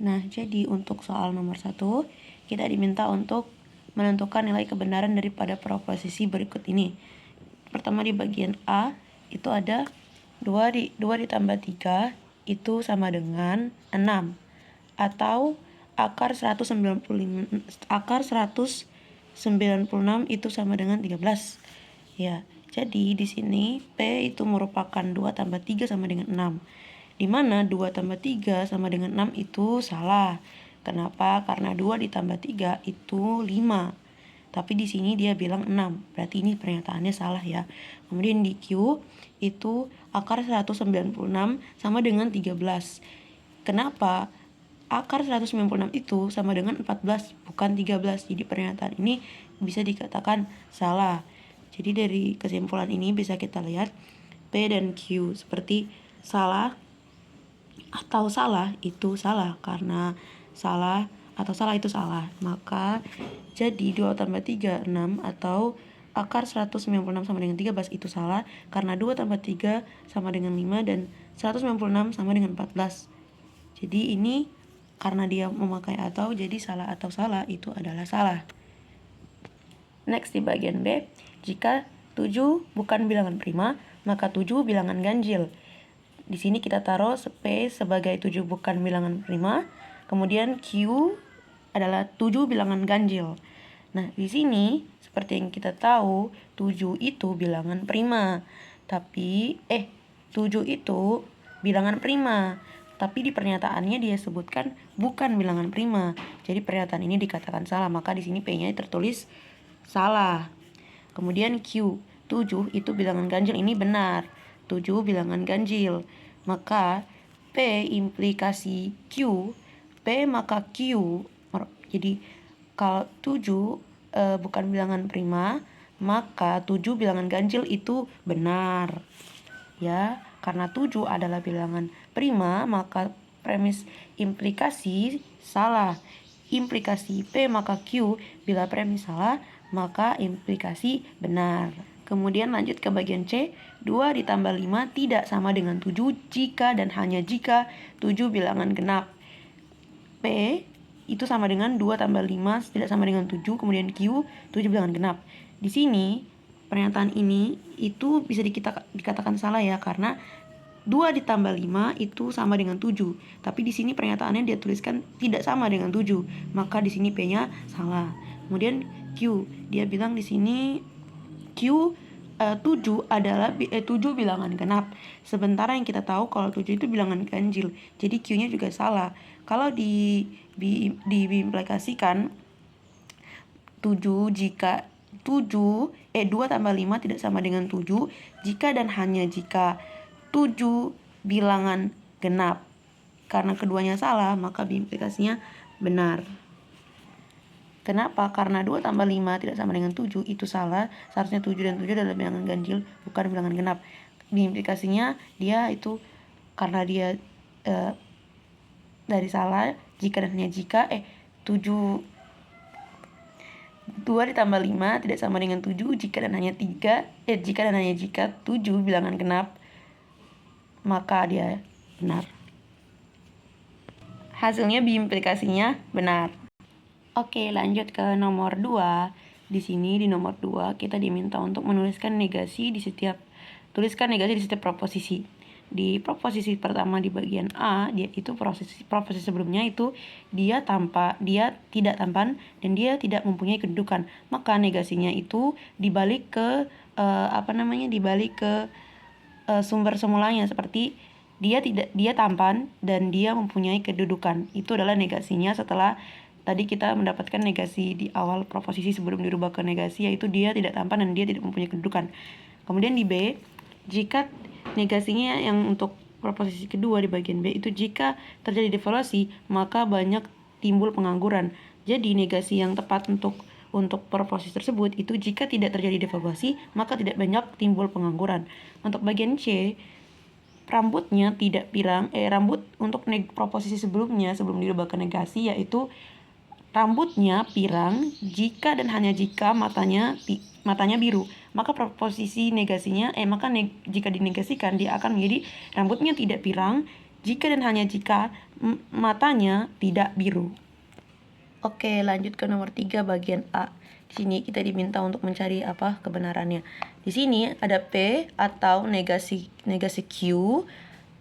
Nah, jadi untuk soal nomor 1, kita diminta untuk menentukan nilai kebenaran daripada proposisi berikut ini. Pertama di bagian A, itu ada 2 ditambah 3 itu sama dengan 6. Atau akar 196 itu sama dengan 13. Ya, jadi di sini P itu merupakan 2 tambah 3 sama dengan 6. Di mana 2 tambah 3 sama dengan 6 itu salah. Kenapa? Karena 2 ditambah 3 itu 5. Tapi di sini dia bilang 6. Berarti ini pernyataannya salah ya. Kemudian di Q itu akar 196 sama dengan 13. Kenapa? Akar 196 itu sama dengan 14, bukan 13. Jadi pernyataan ini bisa dikatakan salah. Jadi dari kesimpulan ini bisa kita lihat P dan Q seperti salah atau salah itu salah, karena salah atau salah itu salah. Maka jadi 2 tambah 3, 6, atau akar 196 sama dengan 13 itu salah, karena 2 tambah 3 sama dengan 5 dan 196 sama dengan 14. Jadi ini karena dia memakai atau, jadi salah atau salah itu adalah salah. Next di bagian B, jika 7 bukan bilangan prima, maka 7 bilangan ganjil. Di sini kita taruh P sebagai 7 bukan bilangan prima, kemudian Q adalah 7 bilangan ganjil. Nah, di sini seperti yang kita tahu, 7 itu bilangan prima. Tapi 7 itu bilangan prima. Tapi di pernyataannya dia sebutkan bukan bilangan prima. Jadi pernyataan ini dikatakan salah, maka di sini P-nya tertulis salah. Kemudian Q, 7 itu bilangan ganjil, ini benar. 7 bilangan ganjil. Maka P implikasi Q, P maka Q. Jadi kalau 7 bukan bilangan prima, maka 7 bilangan ganjil itu benar. Ya, karena 7 adalah bilangan prima, maka premis implikasi salah. Implikasi P maka Q, bila premis salah, maka implikasi benar. Kemudian lanjut ke bagian C, 2 ditambah 5 tidak sama dengan 7 jika dan hanya jika 7 bilangan genap. P itu sama dengan 2 tambah 5 tidak sama dengan 7, kemudian Q 7 bilangan genap. Di sini pernyataan ini itu bisa dikatakan salah ya, karena 2 ditambah 5 itu sama dengan 7. Tapi di sini pernyataannya dia tuliskan tidak sama dengan 7. Maka di sini P-nya salah. Kemudian Q, dia bilang di sini Q 7 adalah 7 bilangan genap. Sementara yang kita tahu kalau 7 itu bilangan ganjil. Jadi Q-nya juga salah. Kalau diimplikasikan 7 jika 2 tambah 5 tidak sama dengan 7 jika dan hanya jika 7 bilangan genap. Karena keduanya salah, maka implikasinya benar. Kenapa? Karena 2 tambah 5 tidak sama dengan 7 itu salah. Seharusnya 7 dan 7 adalah bilangan ganjil, bukan bilangan genap. Implikasinya dia itu karena dia dari salah, jika dan hanya jika 7 2 ditambah 5 tidak sama dengan 7 jika dan hanya 7 bilangan genap, maka dia benar. Hasilnya implikasinya benar. Oke, lanjut ke nomor 2. Di sini di nomor 2 kita diminta untuk tuliskan negasi di setiap proposisi. Di proposisi pertama di bagian A, dia itu proposisi sebelumnya itu dia tidak tampan dan dia tidak mempunyai kedudukan. Maka negasinya itu dibalik ke sumber semulanya, seperti dia tampan dan dia mempunyai kedudukan. Itu adalah negasinya setelah tadi kita mendapatkan negasi di awal proposisi sebelum dirubah ke negasi, yaitu dia tidak tampan dan dia tidak mempunyai kedudukan. Kemudian di B, jika negasinya yang untuk proposisi kedua di bagian B itu jika terjadi devaluasi, maka banyak timbul pengangguran. Jadi negasi yang tepat untuk proposisi tersebut itu jika tidak terjadi devaluasi, maka tidak banyak timbul pengangguran. Untuk bagian C, rambutnya tidak pirang. Rambut untuk proposisi sebelumnya sebelum dirubah ke negasi, yaitu rambutnya pirang jika dan hanya jika matanya biru. Maka proposisi negasinya jika dinegasikan dia akan menjadi rambutnya tidak pirang jika dan hanya jika matanya tidak biru. Oke, lanjut ke nomor 3 bagian A. Di sini kita diminta untuk mencari apa kebenarannya. Di sini ada P atau negasi Q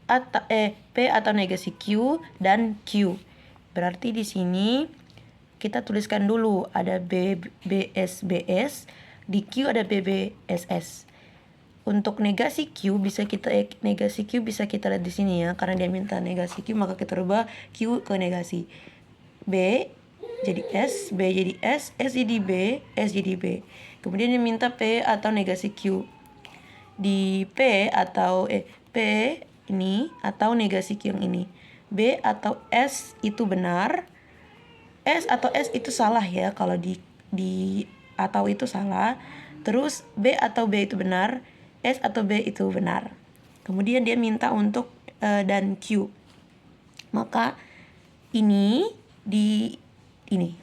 atau P atau negasi Q dan Q. Berarti di sini kita tuliskan dulu ada BSBS, di Q ada BBSS. Untuk negasi Q bisa kita lihat di sini ya, karena dia minta negasi Q maka kita rubah Q ke negasi. B jadi S, B jadi S jadi B, S jadi B. Kemudian dia minta P atau negasi Q. Di P atau P ini atau negasi Q yang ini. B atau S itu benar. S atau S itu salah ya, kalau di atau itu salah. Terus B atau B itu benar, S atau B itu benar. Kemudian dia minta untuk dan Q. Maka ini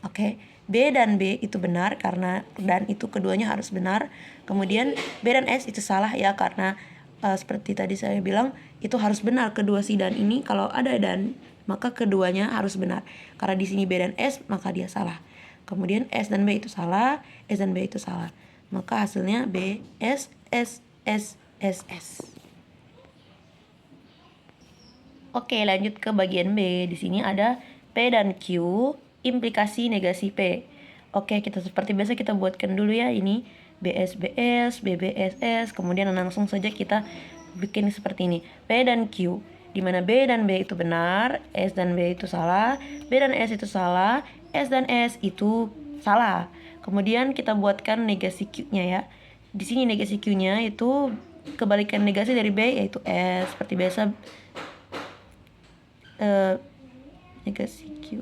oke. B dan B itu benar karena dan itu keduanya harus benar. Kemudian B dan S itu salah ya, karena seperti tadi saya bilang itu harus benar kedua si dan ini. Kalau ada dan maka keduanya harus benar. Karena di sini B dan S maka dia salah. Kemudian S dan B itu salah, S dan B itu salah. Maka hasilnya B, S, S, S, S, S. Oke, lanjut ke bagian B. Di sini ada P dan Q, implikasi negasi P. Oke, kita seperti biasa kita buatkan dulu ya ini BSBS, BBSS, kemudian langsung saja kita bikin seperti ini. P dan Q, di mana B dan B itu benar, S dan B itu salah, B dan S itu salah, S dan S itu salah. Kemudian kita buatkan negasi Q-nya ya. Di sini negasi Q-nya itu kebalikan negasi dari B yaitu S. Seperti biasa negasi Q.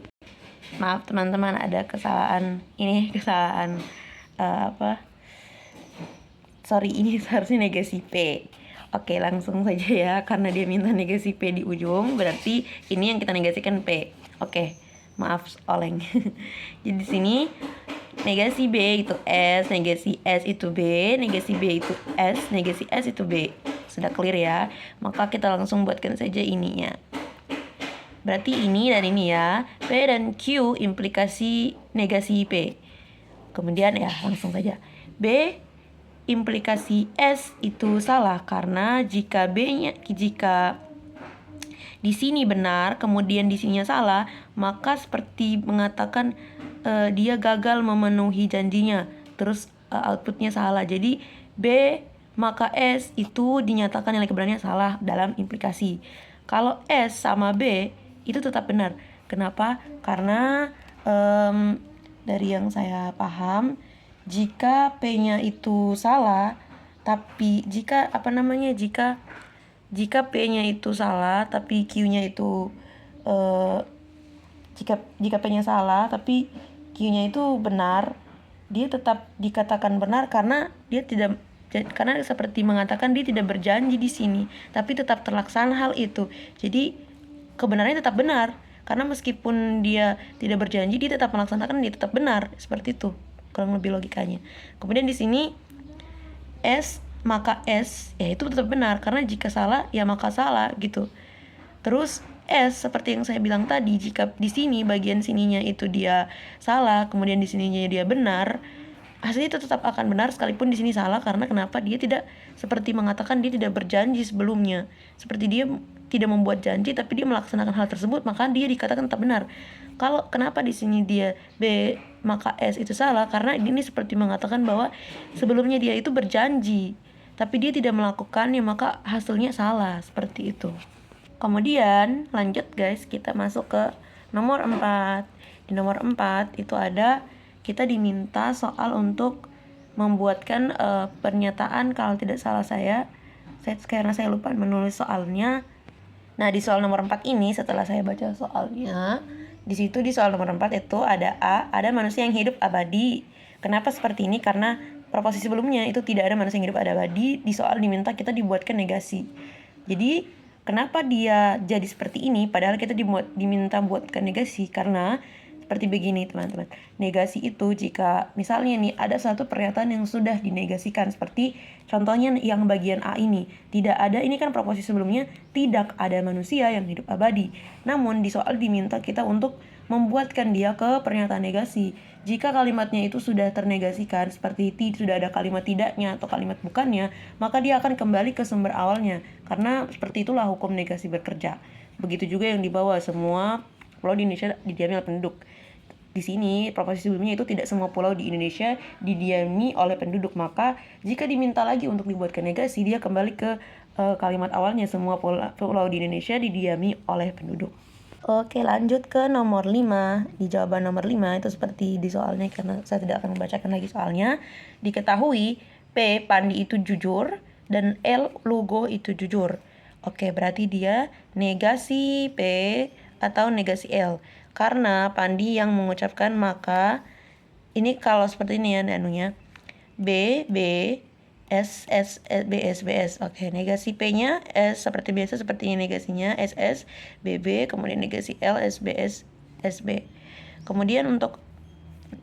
Maaf teman-teman, ada kesalahan ini, ini seharusnya negasi P. Oke, langsung saja ya, karena dia minta negasi P di ujung, berarti ini yang kita negasikan P. Oke, maaf oleng. Jadi di sini negasi B itu S, negasi S itu B, negasi B itu S, negasi S itu B. Sudah clear ya? Maka kita langsung buatkan saja ininya. Berarti ini dan ini ya, P dan Q implikasi negasi P. Kemudian ya langsung saja, B implikasi S itu salah karena jika di sini benar kemudian di sininya salah, maka seperti mengatakan dia gagal memenuhi janjinya, terus outputnya salah. Jadi B maka S itu dinyatakan nilai kebenarannya salah dalam implikasi. Kalau S sama B itu tetap benar. Kenapa? Karena dari yang saya paham, jika P-nya itu salah, tapi jika P-nya itu salah tapi Q-nya itu jika P-nya salah tapi Q-nya itu benar, dia tetap dikatakan benar karena seperti mengatakan dia tidak berjanji di sini, tapi tetap terlaksana hal itu. Jadi kebenarannya tetap benar karena meskipun dia tidak berjanji, dia tetap melaksanakan, dia tetap benar. Seperti itu kurang lebih logikanya. Kemudian di sini S maka S ya itu tetap benar karena jika salah ya maka salah gitu. Terus S seperti yang saya bilang tadi, jika di sini bagian sininya itu dia salah, kemudian di sininya dia benar, hasilnya itu tetap akan benar sekalipun di sini salah. Karena kenapa? Dia tidak seperti mengatakan dia tidak berjanji sebelumnya. Seperti dia tidak membuat janji tapi dia melaksanakan hal tersebut, maka dia dikatakan tetap benar. Kalau kenapa di sini dia B maka S itu salah? Karena ini seperti mengatakan bahwa sebelumnya dia itu berjanji tapi dia tidak melakukannya, maka hasilnya salah. Seperti itu. Kemudian lanjut guys, kita masuk ke nomor 4. Di nomor 4 itu ada kita diminta soal untuk membuatkan pernyataan, kalau tidak salah karena saya lupa menulis soalnya. Nah, di soal nomor 4 ini setelah saya baca soalnya, di situ di soal nomor 4 itu ada A, ada manusia yang hidup abadi. Kenapa seperti ini? Karena proposisi sebelumnya itu tidak ada manusia yang hidup abadi. Di soal diminta kita dibuatkan negasi. Jadi kenapa dia jadi seperti ini padahal kita diminta buatkan negasi? Karena seperti begini teman-teman. Negasi itu jika misalnya nih ada satu pernyataan yang sudah dinegasikan, seperti contohnya yang bagian A ini. Tidak ada, ini kan proposisi sebelumnya, tidak ada manusia yang hidup abadi. Namun di soal diminta kita untuk membuatkan dia ke pernyataan negasi. Jika kalimatnya itu sudah ternegasikan, seperti sudah ada kalimat tidaknya atau kalimat bukannya, maka dia akan kembali ke sumber awalnya. Karena seperti itulah hukum negasi bekerja. Begitu juga yang di bawah, semua pulau di Indonesia didiami oleh penduduk. Di sini proposisi sebelumnya itu tidak semua pulau di Indonesia didiami oleh penduduk, maka jika diminta lagi untuk dibuatkan negasi, dia kembali ke kalimat awalnya, semua pulau di Indonesia didiami oleh penduduk. Oke, lanjut ke nomor 5. Di jawaban nomor 5 itu seperti di soalnya, karena saya tidak akan membacakan lagi soalnya. Diketahui P, Pandi itu jujur, dan L, Lugo itu jujur. Oke, berarti dia negasi P atau negasi L. Karena Pandi yang mengucapkan, maka ini kalau seperti ini ya anunya. B, S, B, S. Oke, negasi P-nya S seperti biasa, seperti ini negasinya SS, BB, kemudian negasi L, SBS, SB. Kemudian untuk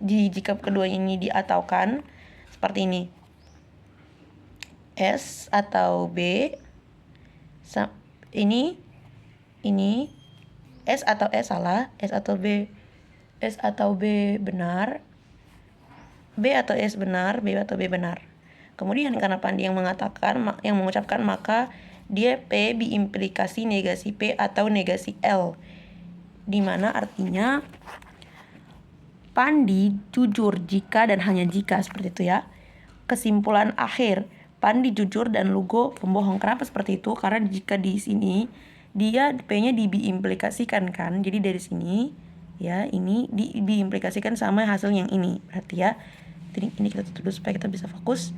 jika kedua ini diataukan seperti ini. S atau B, ini S atau S salah, S atau B benar, B atau S benar, B atau B benar. Kemudian karena Pandi yang mengucapkan, maka dia P diimplikasi negasi P atau negasi L, dimana artinya Pandi jujur jika dan hanya jika, seperti itu ya. Kesimpulan akhir, Pandi jujur dan Lugo pembohong. Kenapa seperti itu? Karena jika di sini dia P-nya diimplikasikan kan, jadi dari sini ya ini diimplikasikan sama hasil yang ini, berarti ya. Ini kita tutup dulu supaya kita bisa fokus.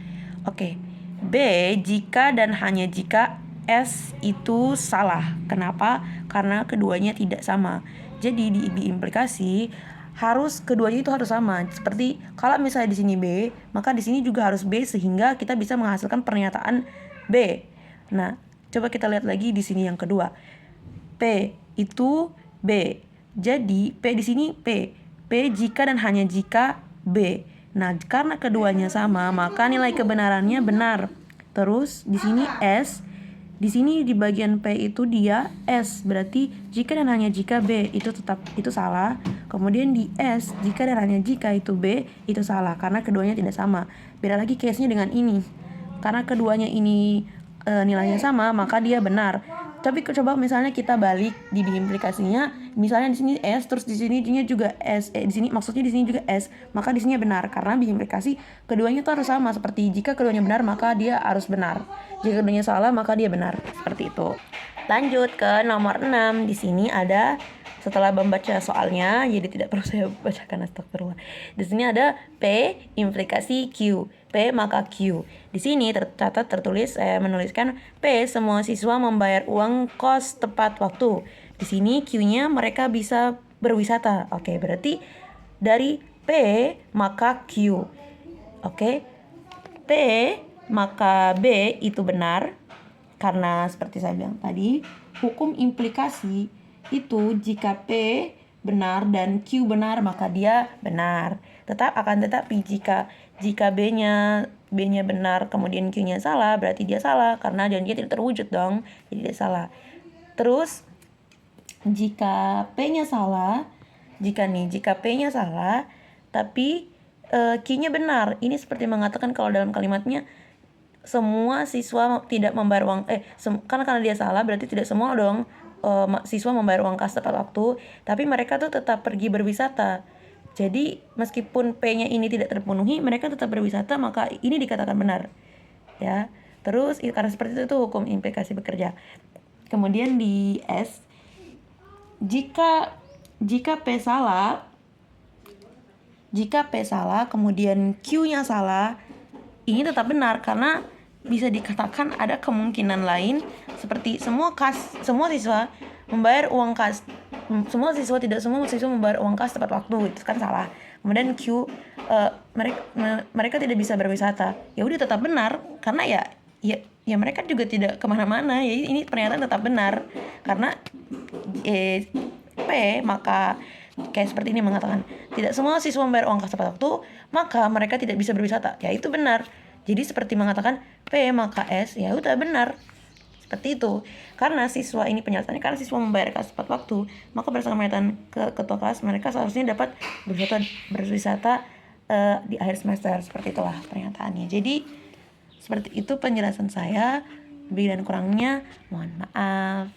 Oke, B, jika dan hanya jika S itu salah. Kenapa? Karena keduanya tidak sama. Jadi diimplikasi harus keduanya itu harus sama. Seperti kalau misalnya di sini B, maka di sini juga harus B, sehingga kita bisa menghasilkan pernyataan B. Nah, coba kita lihat lagi di sini yang kedua. P itu B. Jadi P di sini P jika dan hanya jika B. Nah, karena keduanya sama, maka nilai kebenarannya benar. Terus di sini S, di sini di bagian P itu dia S, berarti jika dan hanya jika B itu salah. Kemudian di S, jika dan hanya jika itu B itu salah, karena keduanya tidak sama. Beda lagi case-nya dengan ini. Karena keduanya ini nilainya sama, maka dia benar. Tapi coba misalnya kita balik di implikasinya, misalnya di sini S, terus di sini juga S, di sini maksudnya di sini juga S, maka di sini benar karena di implikasi keduanya itu harus sama. Seperti jika keduanya benar, maka dia harus benar. Jika keduanya salah, maka dia benar. Seperti itu. Lanjut ke nomor 6. Di sini ada, setelah membaca soalnya, jadi tidak perlu saya bacakan, astagfirullah. Di sini ada P implikasi Q. P maka Q. Di sini tertulis, saya menuliskan P, semua siswa membayar uang kos tepat waktu. Di sini Q-nya mereka bisa berwisata. Oke, berarti dari P maka Q. Oke. P maka B itu benar. Karena seperti saya bilang tadi, hukum implikasi itu jika P benar dan Q benar, maka dia benar. Tetapi jika B-nya benar kemudian Q-nya salah, berarti dia salah karena janjinya tidak terwujud dong. Jadi dia salah. Terus jika P-nya salah, jika P-nya salah tapi Q-nya benar, ini seperti mengatakan kalau dalam kalimatnya semua siswa tidak membayar uang karena dia salah, berarti tidak semua dong siswa membayar uang kas tepat waktu, tapi mereka tuh tetap pergi berwisata. Jadi meskipun P-nya ini tidak terpenuhi, mereka tetap berwisata, maka ini dikatakan benar. Ya. Terus karena seperti itu hukum implikasi bekerja. Kemudian di S, jika P salah, kemudian Q-nya salah, ini tetap benar karena bisa dikatakan ada kemungkinan lain seperti semua siswa membayar uang kas. Semua siswa membayar uang kas tepat waktu, itu kan salah. Kemudian Q, mereka tidak bisa berwisata. Ya udah tetap benar karena ya mereka juga tidak kemana-mana. Ya ini pernyataan tetap benar karena P maka kayak seperti ini mengatakan tidak semua siswa membayar uang kas tepat waktu, maka mereka tidak bisa berwisata. Ya itu benar. Jadi seperti mengatakan P maka S, ya udah benar. Seperti itu. Karena siswa ini penjelasannya, karena siswa membayar kas tepat waktu, maka berdasarkan pernyataan ketua kelas mereka seharusnya dapat berwisata di akhir semester. Seperti itulah pernyataannya. Jadi seperti itu penjelasan saya. Lebih dan kurangnya mohon maaf.